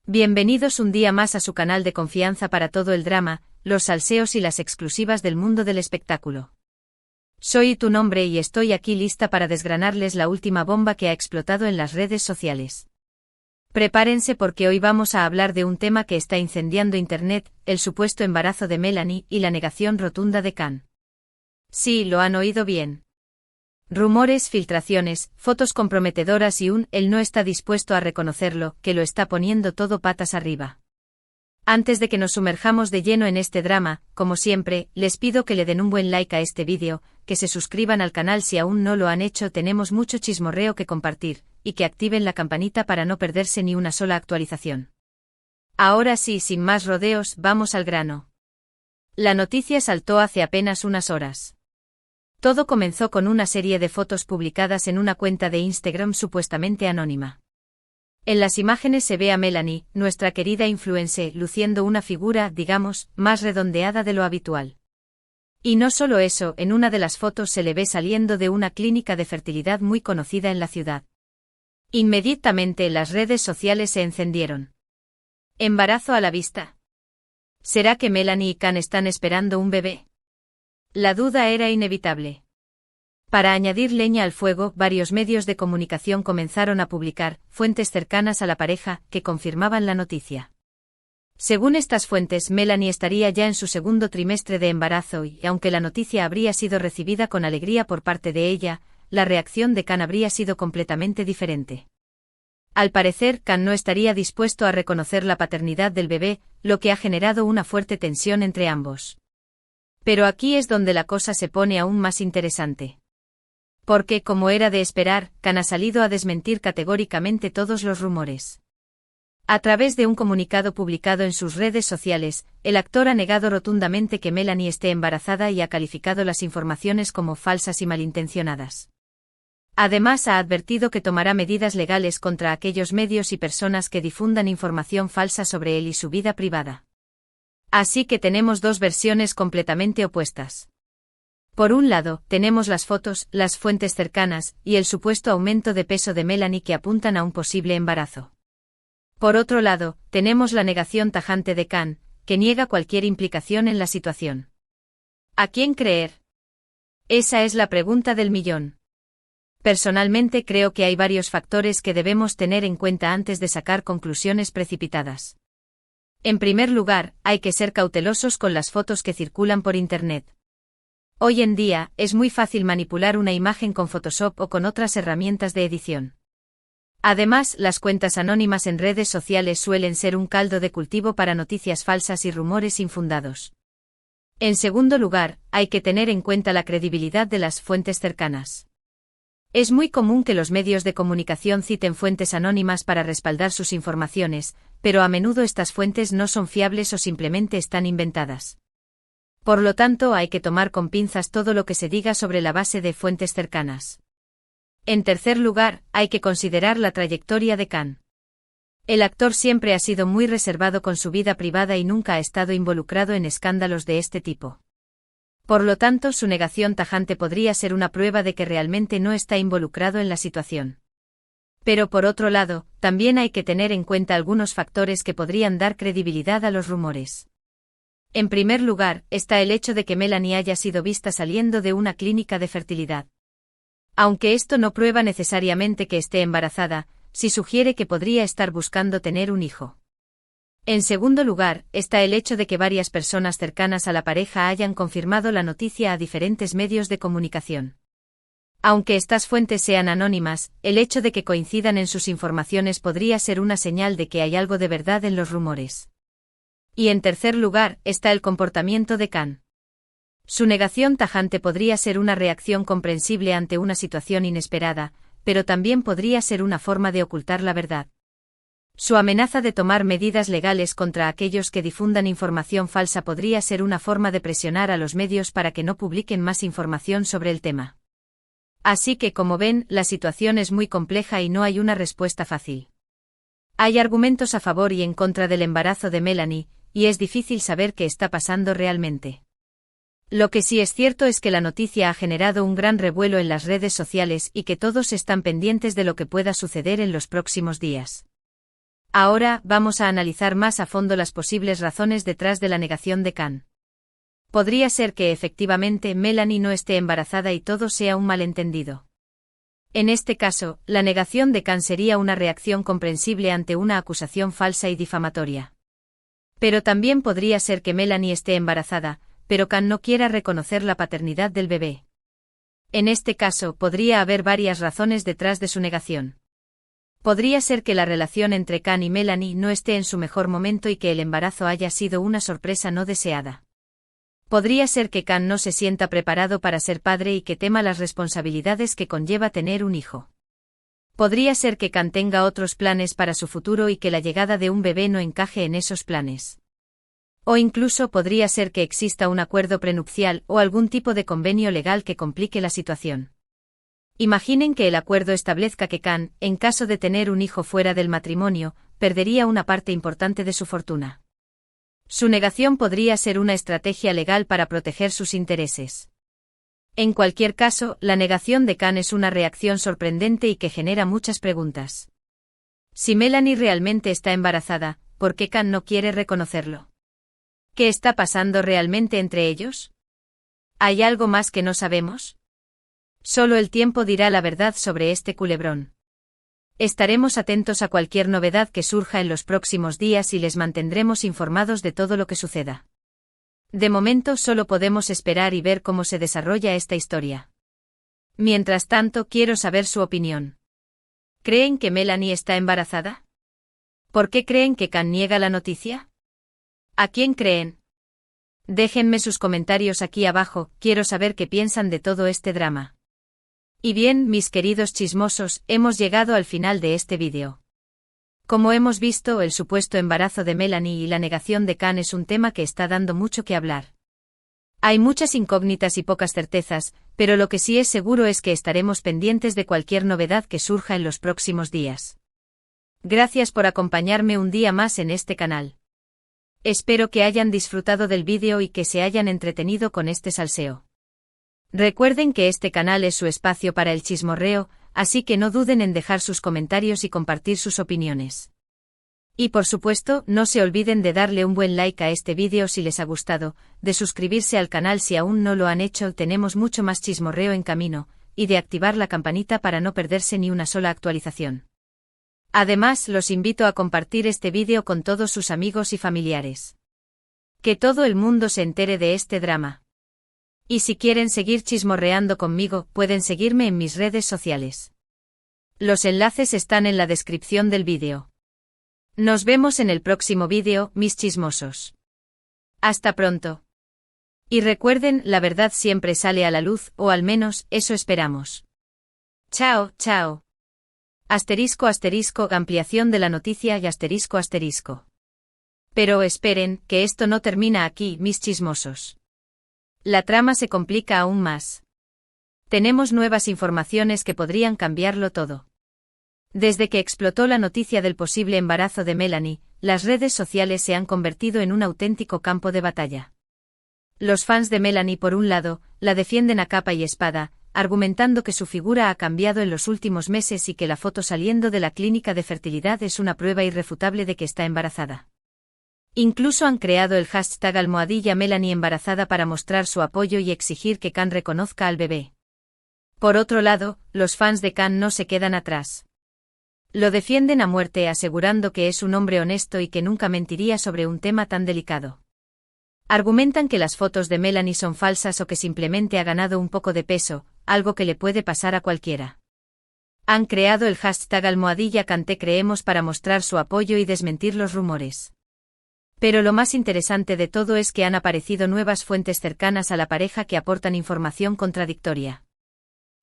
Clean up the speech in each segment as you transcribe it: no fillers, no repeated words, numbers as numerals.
Bienvenidos un día más a su canal de confianza para todo el drama, los salseos y las exclusivas del mundo del espectáculo. Soy tu nombre y estoy aquí lista para desgranarles la última bomba que ha explotado en las redes sociales. Prepárense porque hoy vamos a hablar de un tema que está incendiando internet, el supuesto embarazo de Melanie y la negación rotunda de Can. Sí, lo han oído bien. Rumores, filtraciones, fotos comprometedoras y él no está dispuesto a reconocerlo, que lo está poniendo todo patas arriba. Antes de que nos sumerjamos de lleno en este drama, como siempre, les pido que le den un buen like a este vídeo, que se suscriban al canal si aún no lo han hecho, tenemos mucho chismorreo que compartir, y que activen la campanita para no perderse ni una sola actualización. Ahora sí, sin más rodeos, vamos al grano. La noticia saltó hace apenas unas horas. Todo comenzó con una serie de fotos publicadas en una cuenta de Instagram supuestamente anónima. En las imágenes se ve a Melanie, nuestra querida influencer, luciendo una figura, digamos, más redondeada de lo habitual. Y no solo eso, en una de las fotos se le ve saliendo de una clínica de fertilidad muy conocida en la ciudad. Inmediatamente las redes sociales se encendieron. ¿Embarazo a la vista? ¿Será que Melanie y Can están esperando un bebé? La duda era inevitable. Para añadir leña al fuego, varios medios de comunicación comenzaron a publicar fuentes cercanas a la pareja que confirmaban la noticia. Según estas fuentes, Melanie estaría ya en su segundo trimestre de embarazo y, aunque la noticia habría sido recibida con alegría por parte de ella, la reacción de Can habría sido completamente diferente. Al parecer, Can no estaría dispuesto a reconocer la paternidad del bebé, lo que ha generado una fuerte tensión entre ambos. Pero aquí es donde la cosa se pone aún más interesante. Porque, como era de esperar, Can ha salido a desmentir categóricamente todos los rumores. A través de un comunicado publicado en sus redes sociales, el actor ha negado rotundamente que Melanie esté embarazada y ha calificado las informaciones como falsas y malintencionadas. Además, ha advertido que tomará medidas legales contra aquellos medios y personas que difundan información falsa sobre él y su vida privada. Así que tenemos dos versiones completamente opuestas. Por un lado, tenemos las fotos, las fuentes cercanas, y el supuesto aumento de peso de Melanie que apuntan a un posible embarazo. Por otro lado, tenemos la negación tajante de Can, que niega cualquier implicación en la situación. ¿A quién creer? Esa es la pregunta del millón. Personalmente creo que hay varios factores que debemos tener en cuenta antes de sacar conclusiones precipitadas. En primer lugar, hay que ser cautelosos con las fotos que circulan por Internet. Hoy en día, es muy fácil manipular una imagen con Photoshop o con otras herramientas de edición. Además, las cuentas anónimas en redes sociales suelen ser un caldo de cultivo para noticias falsas y rumores infundados. En segundo lugar, hay que tener en cuenta la credibilidad de las fuentes cercanas. Es muy común que los medios de comunicación citen fuentes anónimas para respaldar sus informaciones, pero a menudo estas fuentes no son fiables o simplemente están inventadas. Por lo tanto, hay que tomar con pinzas todo lo que se diga sobre la base de fuentes cercanas. En tercer lugar, hay que considerar la trayectoria de Can. El actor siempre ha sido muy reservado con su vida privada y nunca ha estado involucrado en escándalos de este tipo. Por lo tanto, su negación tajante podría ser una prueba de que realmente no está involucrado en la situación. Pero por otro lado, también hay que tener en cuenta algunos factores que podrían dar credibilidad a los rumores. En primer lugar, está el hecho de que Melanie haya sido vista saliendo de una clínica de fertilidad. Aunque esto no prueba necesariamente que esté embarazada, sí sugiere que podría estar buscando tener un hijo. En segundo lugar, está el hecho de que varias personas cercanas a la pareja hayan confirmado la noticia a diferentes medios de comunicación. Aunque estas fuentes sean anónimas, el hecho de que coincidan en sus informaciones podría ser una señal de que hay algo de verdad en los rumores. Y en tercer lugar, está el comportamiento de Can. Su negación tajante podría ser una reacción comprensible ante una situación inesperada, pero también podría ser una forma de ocultar la verdad. Su amenaza de tomar medidas legales contra aquellos que difundan información falsa podría ser una forma de presionar a los medios para que no publiquen más información sobre el tema. Así que, como ven, la situación es muy compleja y no hay una respuesta fácil. Hay argumentos a favor y en contra del embarazo de Melanie, y es difícil saber qué está pasando realmente. Lo que sí es cierto es que la noticia ha generado un gran revuelo en las redes sociales y que todos están pendientes de lo que pueda suceder en los próximos días. Ahora, vamos a analizar más a fondo las posibles razones detrás de la negación de Khan. Podría ser que efectivamente Melanie no esté embarazada y todo sea un malentendido. En este caso, la negación de Khan sería una reacción comprensible ante una acusación falsa y difamatoria. Pero también podría ser que Melanie esté embarazada, pero Khan no quiera reconocer la paternidad del bebé. En este caso, podría haber varias razones detrás de su negación. Podría ser que la relación entre Khan y Melanie no esté en su mejor momento y que el embarazo haya sido una sorpresa no deseada. Podría ser que Khan no se sienta preparado para ser padre y que tema las responsabilidades que conlleva tener un hijo. Podría ser que Khan tenga otros planes para su futuro y que la llegada de un bebé no encaje en esos planes. O incluso podría ser que exista un acuerdo prenupcial o algún tipo de convenio legal que complique la situación. Imaginen que el acuerdo establezca que Khan, en caso de tener un hijo fuera del matrimonio, perdería una parte importante de su fortuna. Su negación podría ser una estrategia legal para proteger sus intereses. En cualquier caso, la negación de Khan es una reacción sorprendente y que genera muchas preguntas. Si Melanie realmente está embarazada, ¿por qué Khan no quiere reconocerlo? ¿Qué está pasando realmente entre ellos? ¿Hay algo más que no sabemos? Solo el tiempo dirá la verdad sobre este culebrón. Estaremos atentos a cualquier novedad que surja en los próximos días y les mantendremos informados de todo lo que suceda. De momento solo podemos esperar y ver cómo se desarrolla esta historia. Mientras tanto, quiero saber su opinión. ¿Creen que Melanie está embarazada? ¿Por qué creen que Khan niega la noticia? ¿A quién creen? Déjenme sus comentarios aquí abajo, quiero saber qué piensan de todo este drama. Y bien, mis queridos chismosos, hemos llegado al final de este vídeo. Como hemos visto, el supuesto embarazo de Melanie y la negación de Khan es un tema que está dando mucho que hablar. Hay muchas incógnitas y pocas certezas, pero lo que sí es seguro es que estaremos pendientes de cualquier novedad que surja en los próximos días. Gracias por acompañarme un día más en este canal. Espero que hayan disfrutado del vídeo y que se hayan entretenido con este salseo. Recuerden que este canal es su espacio para el chismorreo, así que no duden en dejar sus comentarios y compartir sus opiniones. Y por supuesto, no se olviden de darle un buen like a este vídeo si les ha gustado, de suscribirse al canal si aún no lo han hecho, tenemos mucho más chismorreo en camino, y de activar la campanita para no perderse ni una sola actualización. Además, los invito a compartir este vídeo con todos sus amigos y familiares. Que todo el mundo se entere de este drama. Y si quieren seguir chismorreando conmigo, pueden seguirme en mis redes sociales. Los enlaces están en la descripción del vídeo. Nos vemos en el próximo vídeo, mis chismosos. Hasta pronto. Y recuerden, la verdad siempre sale a la luz, o al menos, eso esperamos. Chao, chao. Asterisco asterisco ampliación de la noticia y asterisco asterisco. Pero esperen, que esto no termina aquí, mis chismosos. La trama se complica aún más. Tenemos nuevas informaciones que podrían cambiarlo todo. Desde que explotó la noticia del posible embarazo de Melanie, las redes sociales se han convertido en un auténtico campo de batalla. Los fans de Melanie, por un lado, la defienden a capa y espada, argumentando que su figura ha cambiado en los últimos meses y que la foto saliendo de la clínica de fertilidad es una prueba irrefutable de que está embarazada. Incluso han creado el hashtag #Melanie embarazada para mostrar su apoyo y exigir que Khan reconozca al bebé. Por otro lado, los fans de Khan no se quedan atrás. Lo defienden a muerte asegurando que es un hombre honesto y que nunca mentiría sobre un tema tan delicado. Argumentan que las fotos de Melanie son falsas o que simplemente ha ganado un poco de peso, algo que le puede pasar a cualquiera. Han creado el hashtag #KhanTe creemos para mostrar su apoyo y desmentir los rumores. Pero lo más interesante de todo es que han aparecido nuevas fuentes cercanas a la pareja que aportan información contradictoria.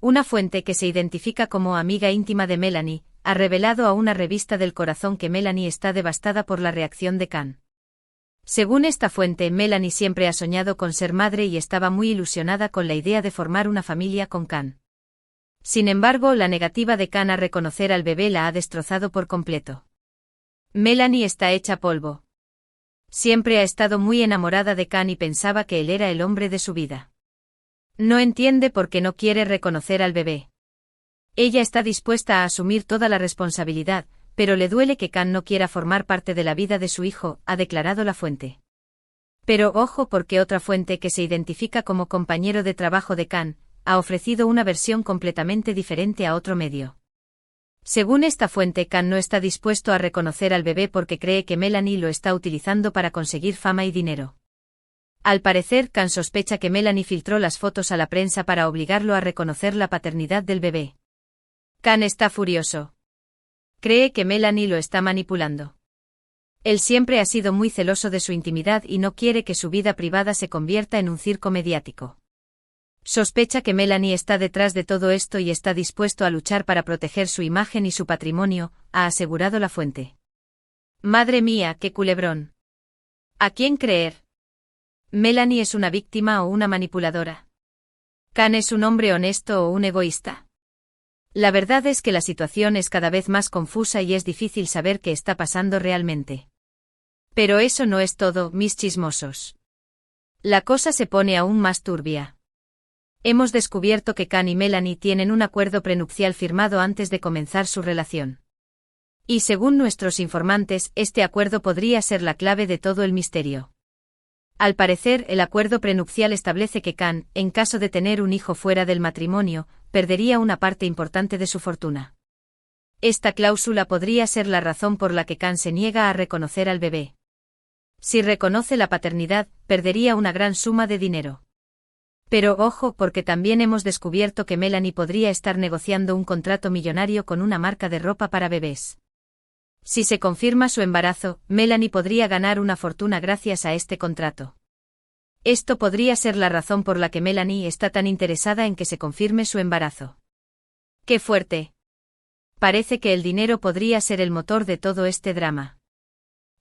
Una fuente que se identifica como amiga íntima de Melanie, ha revelado a una revista del corazón que Melanie está devastada por la reacción de Khan. Según esta fuente, Melanie siempre ha soñado con ser madre y estaba muy ilusionada con la idea de formar una familia con Khan. Sin embargo, la negativa de Khan a reconocer al bebé la ha destrozado por completo. Melanie está hecha polvo. Siempre ha estado muy enamorada de Khan y pensaba que él era el hombre de su vida. No entiende por qué no quiere reconocer al bebé. Ella está dispuesta a asumir toda la responsabilidad, pero le duele que Khan no quiera formar parte de la vida de su hijo, ha declarado la fuente. Pero ojo, porque otra fuente que se identifica como compañero de trabajo de Khan ha ofrecido una versión completamente diferente a otro medio. Según esta fuente, Khan no está dispuesto a reconocer al bebé porque cree que Melanie lo está utilizando para conseguir fama y dinero. Al parecer, Khan sospecha que Melanie filtró las fotos a la prensa para obligarlo a reconocer la paternidad del bebé. Khan está furioso. Cree que Melanie lo está manipulando. Él siempre ha sido muy celoso de su intimidad y no quiere que su vida privada se convierta en un circo mediático. Sospecha que Melanie está detrás de todo esto y está dispuesto a luchar para proteger su imagen y su patrimonio, ha asegurado la fuente. Madre mía, qué culebrón. ¿A quién creer? ¿Melanie es una víctima o una manipuladora? ¿Khan es un hombre honesto o un egoísta? La verdad es que la situación es cada vez más confusa y es difícil saber qué está pasando realmente. Pero eso no es todo, mis chismosos. La cosa se pone aún más turbia. Hemos descubierto que Khan y Melanie tienen un acuerdo prenupcial firmado antes de comenzar su relación. Y según nuestros informantes, este acuerdo podría ser la clave de todo el misterio. Al parecer, el acuerdo prenupcial establece que Khan, en caso de tener un hijo fuera del matrimonio, perdería una parte importante de su fortuna. Esta cláusula podría ser la razón por la que Khan se niega a reconocer al bebé. Si reconoce la paternidad, perdería una gran suma de dinero. Pero ojo, porque también hemos descubierto que Melanie podría estar negociando un contrato millonario con una marca de ropa para bebés. Si se confirma su embarazo, Melanie podría ganar una fortuna gracias a este contrato. Esto podría ser la razón por la que Melanie está tan interesada en que se confirme su embarazo. ¡Qué fuerte! Parece que el dinero podría ser el motor de todo este drama.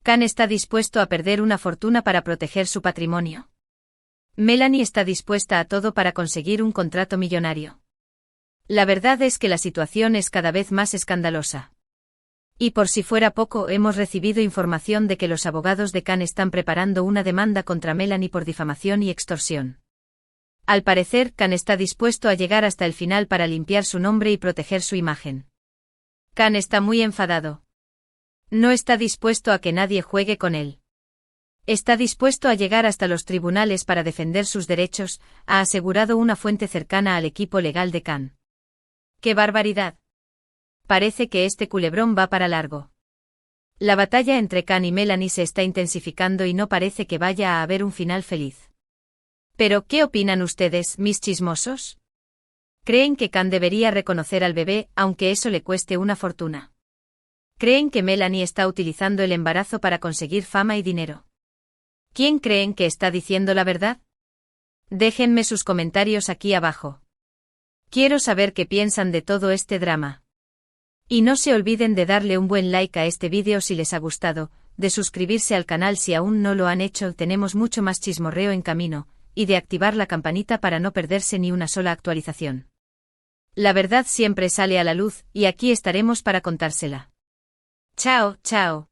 Khan está dispuesto a perder una fortuna para proteger su patrimonio. Melanie está dispuesta a todo para conseguir un contrato millonario. La verdad es que la situación es cada vez más escandalosa. Y por si fuera poco, hemos recibido información de que los abogados de Khan están preparando una demanda contra Melanie por difamación y extorsión. Al parecer, Khan está dispuesto a llegar hasta el final para limpiar su nombre y proteger su imagen. Khan está muy enfadado. No está dispuesto a que nadie juegue con él. Está dispuesto a llegar hasta los tribunales para defender sus derechos, ha asegurado una fuente cercana al equipo legal de Khan. ¡Qué barbaridad! Parece que este culebrón va para largo. La batalla entre Khan y Melanie se está intensificando y no parece que vaya a haber un final feliz. Pero, ¿qué opinan ustedes, mis chismosos? ¿Creen que Khan debería reconocer al bebé, aunque eso le cueste una fortuna? ¿Creen que Melanie está utilizando el embarazo para conseguir fama y dinero? ¿Quién creen que está diciendo la verdad? Déjenme sus comentarios aquí abajo. Quiero saber qué piensan de todo este drama. Y no se olviden de darle un buen like a este vídeo si les ha gustado, de suscribirse al canal si aún no lo han hecho, tenemos mucho más chismorreo en camino, y de activar la campanita para no perderse ni una sola actualización. La verdad siempre sale a la luz, y aquí estaremos para contársela. Chao, chao.